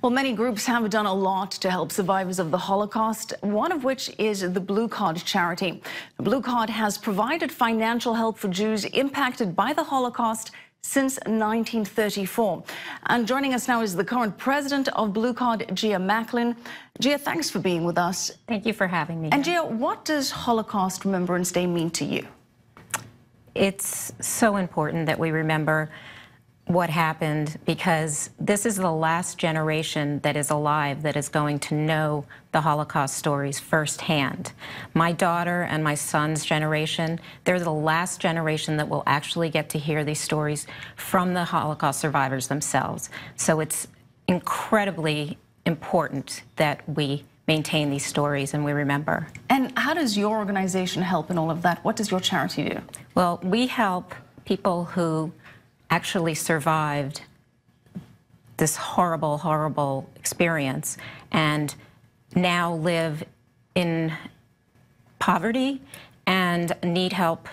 Well, many groups have done a lot to help survivors of the Holocaust, one of which is the Blue Card charity. The Blue Card has provided financial help for Jews impacted by the Holocaust since 1934. And joining us now is the current president of Blue Card, Gia Machlin. Gia, thanks for being with us. Thank you for having me. And Gia, what does Holocaust Remembrance Day mean to you? It's so important that we remember what happened, because this is the last generation that is alive that is going to know the Holocaust stories firsthand. My daughter and my son's generation, they're the last generation that will actually get to hear these stories from the Holocaust survivors themselves. So it's incredibly important that we maintain these stories and we remember. And how does your organization help in all of that? What does your charity do? Well, we help people who actually survived this horrible, horrible experience and now live in poverty and need help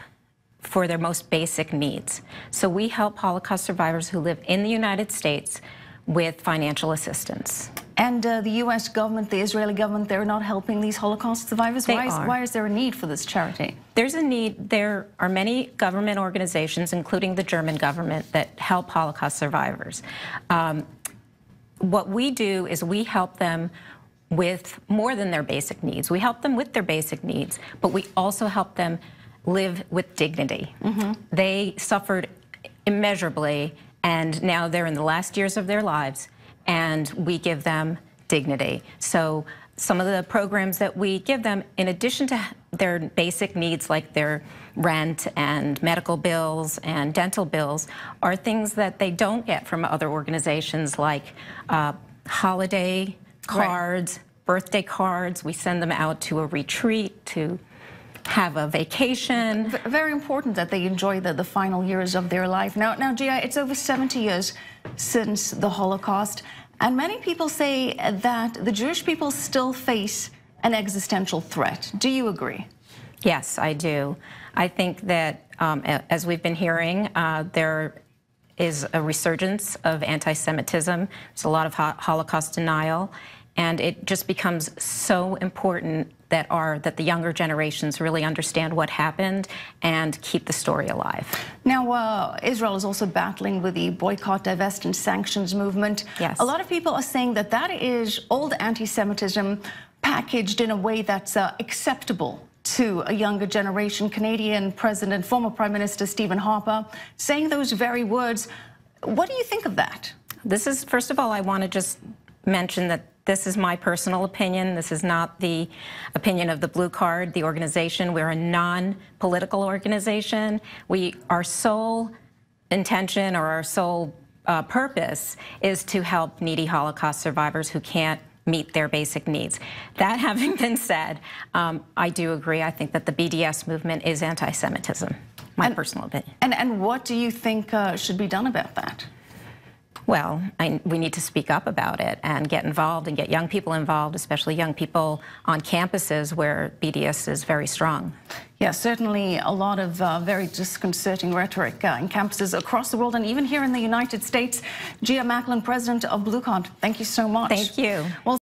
for their most basic needs. So we help Holocaust survivors who live in the United States with financial assistance. And the U.S. government, the Israeli government, they're not helping these Holocaust survivors? Why is there a need for this charity? There's a need. There are many government organizations, including the German government, that help Holocaust survivors. What we do is we help them with more than their basic needs. We help them with their basic needs, but we also help them live with dignity. They suffered immeasurably, and now they're in the last years of their lives, and we give them dignity. So some of the programs that we give them, in addition to their basic needs like their rent and medical bills and dental bills, are things that they don't get from other organizations, like holiday cards, birthday cards. We send them out to a retreat, to have a vacation. Very important that they enjoy the final years of their life. Now, Gia, it's over 70 years since the Holocaust, and many people say that the Jewish people still face an existential threat. Do you agree? Yes, I do. I think that, as we've been hearing, there is a resurgence of anti-Semitism. There's a lot of Holocaust denial, and it just becomes so important that the younger generations really understand what happened and keep the story alive. Now, Israel is also battling with the boycott, divest, and sanctions movement. Yes. A lot of people are saying that that is old anti-Semitism packaged in a way that's acceptable to a younger generation. Canadian President, former Prime Minister Stephen Harper, saying those very words. What do you think of that? This is, first of all, I want to just mention that this is my personal opinion. This is not the opinion of the Blue Card, the organization. We're a non-political organization. Our sole intention, or our sole purpose, is to help needy Holocaust survivors who can't meet their basic needs. That having been said, I do agree. I think that the BDS movement is anti-Semitism, my personal opinion. And what do you think should be done about that? Well, we need to speak up about it and get involved and get young people involved, especially young people on campuses where BDS is very strong. Yeah, certainly a lot of very disconcerting rhetoric in campuses across the world and even here in the United States. Gia Machlin, president of Blue Card, thank you so much. Thank you. Well,